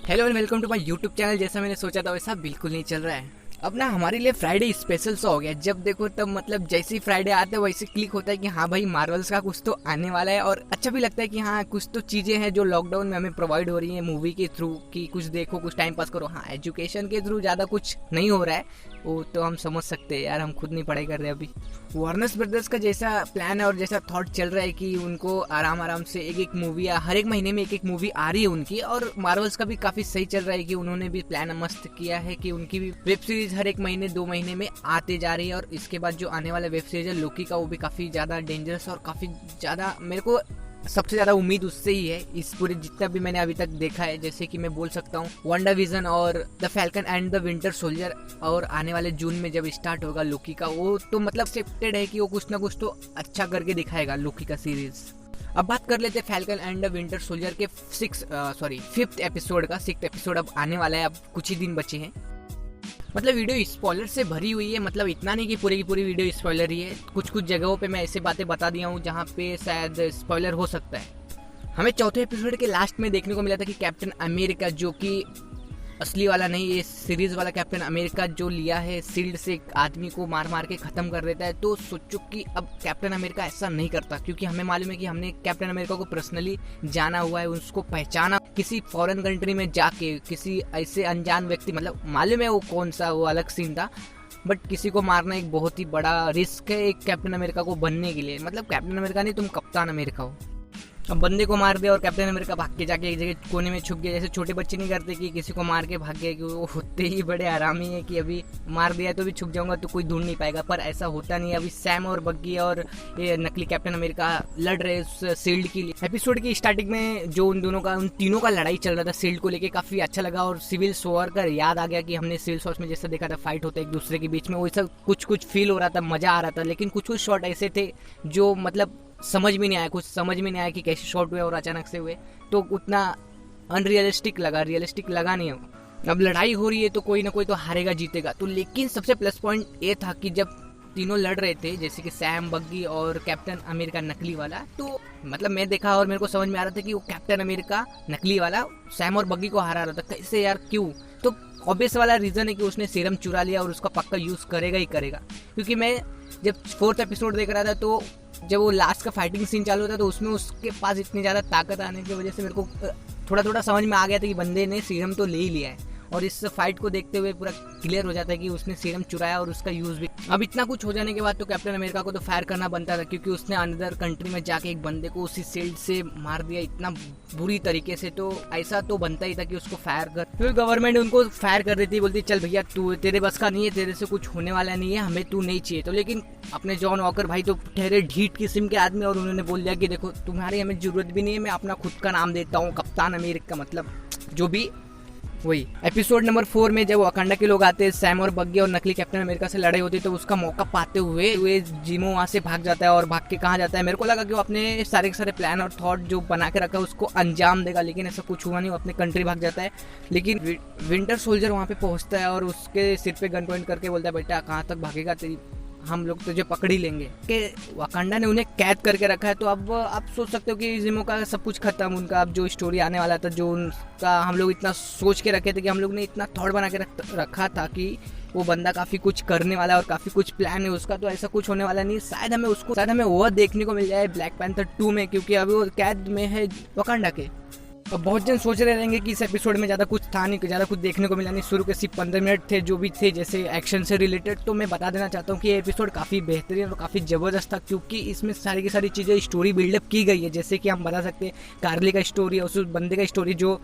Hello and welcome to my YouTube channel. जैसा मैंने सोचा था वैसा बिल्कुल नहीं चल रहा है। अब ना हमारे लिए फ्राइडे स्पेशल सा हो गया। जब देखो तब मतलब जैसे ही फ्राइडे आता है वैसे क्लिक होता है कि हाँ भाई मार्वल्स का कुछ तो आने वाला है। और अच्छा भी लगता है कि हाँ कुछ तो चीज़ें हैं जो लॉकडाउन में हमें प्रोवाइड हो रही है मूवी के थ्रू कि कुछ देखो कुछ टाइम पास करो। हाँ एजुकेशन के थ्रू ज़्यादा कुछ नहीं हो रहा है वो तो हम समझ सकते हैं यार, हम खुद नहीं पढ़ाई कर रहे अभी। वार्नर ब्रदर्स का जैसा प्लान है और जैसा थॉट चल रहा है कि उनको आराम आराम से एक एक मूवी या हर एक महीने में एक एक मूवी आ रही है उनकी। और मार्वल्स का भी काफ़ी सही चल रहा है कि उन्होंने भी प्लान मस्त किया है कि उनकी भी वेब सीरीज हर एक महीने 2 महीने में आते जा रही है। और इसके बाद जो आने वाला वेब सीरीज है लोकी का वो भी काफ़ी ज़्यादा डेंजरस और काफ़ी ज़्यादा मेरे को सबसे ज़्यादा उम्मीद उससे ही है इस पूरे जितना भी मैंने अभी तक देखा है। जैसे कि मैं बोल सकता हूँ वांडा विजन और the falcon and the winter soldier और आने वाले जून में जब स्टार्ट होगा लोकी का, वो तो मतलब एक्सेप्टेड है कि वो कुछ ना कुछ तो अच्छा करके दिखाएगा लोकी का सीरीज। अब बात कर लेते हैं falcon and the winter soldier के 5th एपिसोड का। 6th एपिसोड अब आने वाला है, अब कुछ ही दिन बचे हैं। मतलब वीडियो स्पॉइलर से भरी हुई है, मतलब इतना नहीं कि पूरी की पूरी वीडियो स्पॉइलर ही है। कुछ कुछ जगहों पे मैं ऐसे बातें बता दिया हूँ जहाँ पे शायद स्पॉइलर हो सकता है। हमें 4थे एपिसोड के लास्ट में देखने को मिला था कि कैप्टन अमेरिका, जो कि असली वाला नहीं ये सीरीज वाला कैप्टन अमेरिका जो लिया है शील्ड से एक आदमी को मार मार के खत्म कर देता है। तो सोचो कि अब कैप्टन अमेरिका ऐसा नहीं करता, क्योंकि हमें मालूम है कि हमने कैप्टन अमेरिका को पर्सनली जाना हुआ है, उसको पहचाना किसी फॉरेन कंट्री में जाके किसी ऐसे अनजान व्यक्ति, मतलब मालूम है वो कौन सा, वो अलग सीन था। बट किसी को मारना एक बहुत ही बड़ा रिस्क है एक कैप्टन अमेरिका को बनने के लिए। मतलब कैप्टन अमेरिका नहीं, तुम कप्तान अमेरिका हो। अब बंदे को मार दिया और कैप्टन अमेरिका भाग के जाके एक जगह कोने में छुप गया। जैसे छोटे बच्चे नहीं करते कि किसी को मार के भाग गए, कि वो होते ही बड़े आरामी है कि अभी मार दिया तो भी छुप जाऊंगा तो कोई ढूंढ नहीं पाएगा। पर ऐसा होता नहीं। अभी सैम और बग्गी और ये नकली कैप्टन अमेरिका लड़ रहे उस शील्ड के लिए। एपिसोड की स्टार्टिंग में जो उन तीनों का लड़ाई चल रहा था शील्ड को लेके, काफी अच्छा लगा। और सिविल वॉर का याद आ गया कि हमने सिविल वॉर में जैसा देखा था फाइट होता है एक दूसरे के बीच में, वैसा कुछ फील हो रहा था, मजा आ रहा था। लेकिन कुछ शॉट ऐसे थे जो मतलब समझ में नहीं आया, कुछ समझ में नहीं आया कि कैसे शॉट हुए और अचानक से हुए, तो उतना अनरियलिस्टिक लगा, रियलिस्टिक लगा नहीं है। अब लड़ाई हो रही है तो कोई ना कोई तो हारेगा जीतेगा। तो लेकिन सबसे प्लस पॉइंट ये था कि जब तीनों लड़ रहे थे, जैसे कि सैम, बग्गी और कैप्टन अमेरिका नकली वाला, तो मतलब मैं देखा और मेरे को समझ में आ रहा था कि वो कैप्टन अमेरिका नकली वाला सैम और बग्गी को हरा रहा था। कैसे यार, क्यों? तो ऑब्वियस वाला रीजन है कि उसने सीरम चुरा लिया और उसका पक्का यूज करेगा ही करेगा। क्योंकि मैं जब 4th एपिसोड देख रहा था तो जब वो लास्ट का फाइटिंग सीन चालू होता तो उसमें उसके पास इतनी ज़्यादा ताकत आने की वजह से मेरे को थोड़ा थोड़ा समझ में आ गया था कि बंदे ने सीरम तो ले ही लिया है। और इस फाइट को देखते हुए पूरा क्लियर हो जाता है कि उसने सीरम चुराया और उसका यूज़ भी। अब इतना कुछ हो जाने के बाद तो कैप्टन अमेरिका को तो फायर करना बनता था, क्योंकि उसने अनदर कंट्री में जाके एक बंदे को उसी शील्ड से मार दिया इतना बुरी तरीके से। तो ऐसा तो बनता ही था कि उसको फायर कर। फिर गवर्नमेंट उनको फायर कर देती, बोलती चल भैया तू तेरे बस का नहीं है, तेरे से कुछ होने वाला नहीं है, हमें तू नहीं चाहिए। तो लेकिन अपने जॉन वॉकर भाई तो ठहरे ढीठ किस्म के आदमी, और उन्होंने बोल दिया कि देखो तुम्हारी हमें जरूरत भी नहीं है, मैं अपना खुद का नाम देता हूँ कप्तान अमेरिका, मतलब जो भी वही। एपिसोड नंबर 4 में जब वाकांडा के लोग आते हैं, सैम और बग्गी और नकली कैप्टन अमेरिका से लड़ाई होती है, तो उसका मौका पाते हुए जिमो वहाँ से भाग जाता है। और भाग के कहाँ जाता है, मेरे को लगा कि वो अपने सारे के सारे प्लान और थॉट जो बना के रखा है उसको अंजाम देगा, लेकिन ऐसा कुछ हुआ नहीं, वो अपने कंट्री भाग जाता है। लेकिन विंटर सोल्जर वहाँ पे पहुँचता है और उसके सिर पे गन पॉइंट करके बोलता है बेटा कहाँ तक भागेगा, तेरी हम लोग तुझे पकड़ ही लेंगे। कि वाकांडा ने उन्हें कैद करके रखा है। तो अब आप सोच सकते हो कि जिमो का सब कुछ खत्म, उनका अब जो स्टोरी आने वाला था, जो उनका हम लोग इतना सोच के रखे थे कि हम लोग ने इतना थॉट बना के रखा था कि वो बंदा काफ़ी कुछ करने वाला है और काफ़ी कुछ प्लान है उसका, तो ऐसा कुछ होने वाला नहीं। शायद हमें वो देखने को मिल जाए ब्लैक पैंथर 2 में, क्योंकि अभी वो कैद में है वाकांडा के। और बहुत जन सोच रहे रहेंगे कि इस एपिसोड में ज़्यादा कुछ था नहीं, ज़्यादा कुछ देखने को मिला नहीं। शुरू के सिर्फ 15 मिनट थे जो भी थे, जैसे एक्शन से रिलेटेड। तो मैं बता देना चाहता हूँ कि ये एपिसोड काफ़ी बेहतरीन और काफ़ी ज़बरदस्त था, क्योंकि इसमें सारी की सारी चीज़ें स्टोरी बिल्डअप की गई है। जैसे कि हम बता सकते हैं कार्ली का स्टोरी, उस बंदे का स्टोरी जो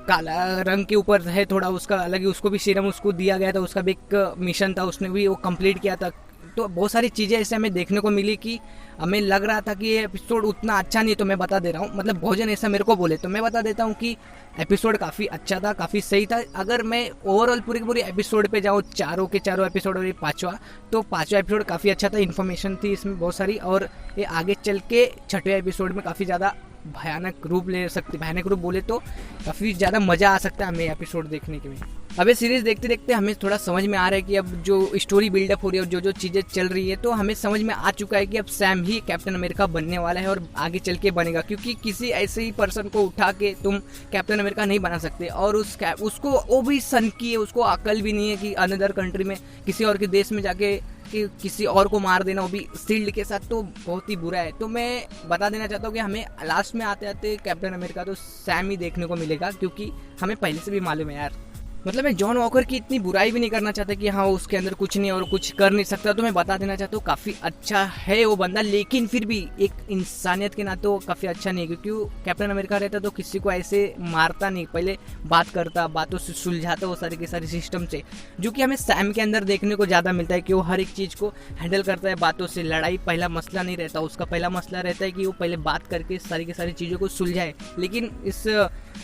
काला रंग के ऊपर है थोड़ा, उसका अलग ही, उसको भी सीरम उसको दिया गया था, उसका भी एक मिशन था, उसने भी वो कंप्लीट किया था। तो बहुत सारी चीज़ें ऐसे हमें देखने को मिली कि हमें लग रहा था कि ये एपिसोड उतना अच्छा नहीं, तो मैं बता दे रहा हूँ, मतलब भोजन ऐसा मेरे को बोले तो मैं बता देता हूँ कि एपिसोड काफ़ी अच्छा था, काफ़ी सही था। अगर मैं ओवरऑल पूरी की पूरी एपिसोड पे जाऊँ, चारों के चारों एपिसोड और ये 5वां, तो 5वां एपिसोड काफ़ी अच्छा था, इन्फॉर्मेशन थी इसमें बहुत सारी। और ये आगे चल के 6वें एपिसोड में काफ़ी ज़्यादा भयानक रूप ले सकती, भयानक रूप बोले तो काफ़ी ज़्यादा मज़ा आ सकता है हमें एपिसोड देखने के लिए। अबे सीरीज देखते देखते हमें थोड़ा समझ में आ रहा है कि अब जो स्टोरी बिल्डअप हो रही है और जो चीज़ें चल रही है, तो हमें समझ में आ चुका है कि अब सैम ही कैप्टन अमेरिका बनने वाला है और आगे चल के बनेगा, क्योंकि किसी ऐसे ही पर्सन को उठा के तुम कैप्टन अमेरिका नहीं बना सकते। और उसको वो भी सन की है, उसको अकल भी नहीं है कि अनदर कंट्री में किसी और के देश में जाके कि किसी और को मार देना, वो भी शील्ड के साथ, तो बहुत ही बुरा है। तो मैं बता देना चाहता हूँ कि हमें लास्ट में आते आते कैप्टन अमेरिका तो सैम ही देखने को मिलेगा, क्योंकि हमें पहले से भी मालूम है यार। मतलब मैं जॉन वॉकर की इतनी बुराई भी नहीं करना चाहता कि हाँ उसके अंदर कुछ नहीं और कुछ कर नहीं सकता, तो मैं बता देना चाहता हूँ काफ़ी अच्छा है वो बंदा, लेकिन फिर भी एक इंसानियत के नाते वो काफ़ी अच्छा नहीं है, क्योंकि कैप्टन अमेरिका रहता तो किसी को ऐसे मारता नहीं, पहले बात करता, बातों से सुलझाता वो सारी के सारी सिस्टम से, जो कि हमें सैम के अंदर देखने को ज़्यादा मिलता है कि वो हर एक चीज़ को हैंडल करता है बातों से। लड़ाई पहला मसला नहीं रहता उसका, पहला मसला रहता है कि वो पहले बात करके सारी की सारी चीज़ों को सुलझाए। लेकिन इस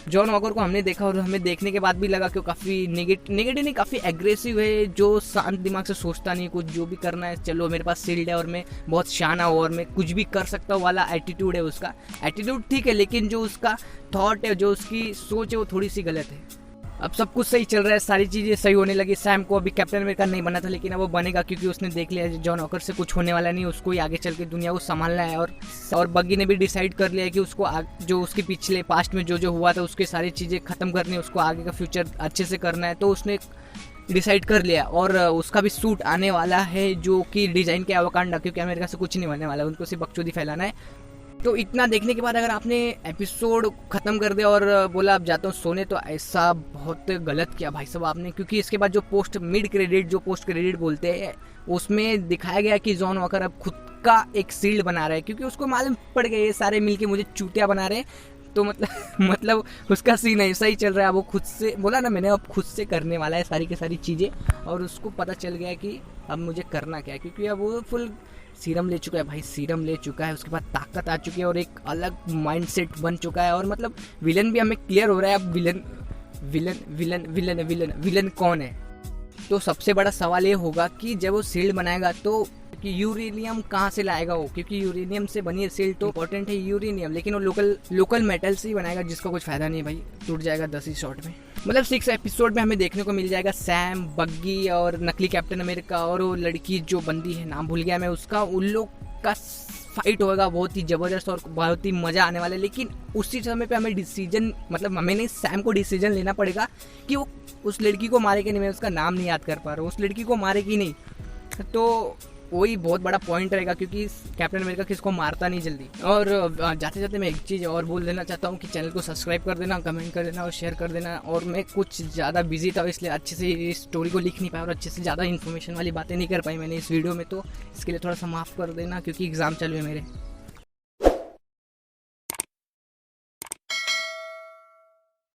जॉन वॉकर को हमने देखा और हमें देखने के बाद भी लगा कि वो काफ़ी नेगेटिव नहीं, काफ़ी एग्रेसिव है, जो शांत दिमाग से सोचता नहीं, कुछ जो भी करना है चलो मेरे पास शील्ड है और मैं बहुत शाना हूँ और मैं कुछ भी कर सकता हूँ वाला एटीट्यूड है उसका। एटीट्यूड ठीक है, लेकिन जो उसका थॉट है, जो उसकी सोच है, वो थोड़ी सी गलत है। अब सब कुछ सही चल रहा है, सारी चीज़ें सही होने लगी। सैम को अभी कैप्टन अमेरिका नहीं बना था, लेकिन अब वो बनेगा, क्योंकि उसने देख लिया जॉन वॉकर से कुछ होने वाला नहीं, उसको ही आगे चल के दुनिया को संभालना है। और बग्गी ने भी डिसाइड कर लिया है कि उसको जो उसके पिछले पास्ट में जो हुआ था उसके सारी चीज़ें ख़त्म करनी है, उसको आगे का फ्यूचर अच्छे से करना है, तो उसने डिसाइड कर लिया। और उसका भी सूट आने वाला है जो कि डिज़ाइन के वकांडा, क्योंकि अमेरिका से कुछ नहीं बनने वाला, उनको सिर्फ बकचोदी फैलाना है। तो इतना देखने के बाद अगर आपने एपिसोड ख़त्म कर दिया और बोला अब जाता हूँ सोने, तो ऐसा बहुत गलत किया भाई साहब आपने, क्योंकि इसके बाद जो पोस्ट क्रेडिट बोलते हैं उसमें दिखाया गया कि जॉन वॉकर अब खुद का एक शील्ड बना रहा है, क्योंकि उसको मालूम पड़ गया ये सारे मिलके मुझे चूतिया बना रहे हैं। तो मतलब उसका सीन ऐसा ही चल रहा है। वो खुद से बोला ना मैंने, अब खुद से करने वाला है सारी की सारी चीज़ें, और उसको पता चल गया कि अब मुझे करना क्या है, क्योंकि अब वो फुल सीरम ले चुका है भाई, सीरम ले चुका है, उसके बाद ताकत आ चुकी है और एक अलग माइंडसेट बन चुका है। और मतलब विलन भी हमें क्लियर हो रहा है अब विलन कौन है। तो सबसे बड़ा सवाल ये होगा कि जब वो शील्ड बनाएगा तो कि यूरेनियम कहाँ से लाएगा वो, क्योंकि यूरेनियम से बनी है शील्ड, तो इंपॉर्टेंट है यूरेनियम, लेकिन वो लोकल मेटल से ही बनाएगा, जिसका कुछ फायदा नहीं भाई, टूट जाएगा 10 ही शॉट में। मतलब 6 एपिसोड में हमें देखने को मिल जाएगा सैम, बग्गी और नकली कैप्टन अमेरिका और वो लड़की जो बंदी है, नाम भूल गया मैं उसका, उन लोग का फाइट होगा बहुत ही ज़बरदस्त और बहुत ही मज़ा आने वाला है। लेकिन उसी समय पे हमें डिसीजन, मतलब हमें नहीं, सैम को डिसीजन लेना पड़ेगा कि वो उस लड़की को मारे कि नहीं। मैं उसका नाम नहीं याद कर पा रहा हूँ, उस लड़की को मारे कि नहीं, तो वही बहुत बड़ा पॉइंट रहेगा, क्योंकि कैप्टन अमेरिका किसको मारता नहीं जल्दी। और जाते जाते मैं एक चीज़ और बोल देना चाहता हूँ कि चैनल को सब्सक्राइब कर देना, कमेंट कर देना और शेयर कर देना। और मैं कुछ ज़्यादा बिजी था इसलिए अच्छे से इस स्टोरी को लिख नहीं पाया और अच्छे से ज़्यादा इन्फॉर्मेशन वाली बातें नहीं कर पाई मैंने इस वीडियो में, तो इसके लिए थोड़ा सा माफ़ कर देना, क्योंकि एग्ज़ाम चालू है मेरे।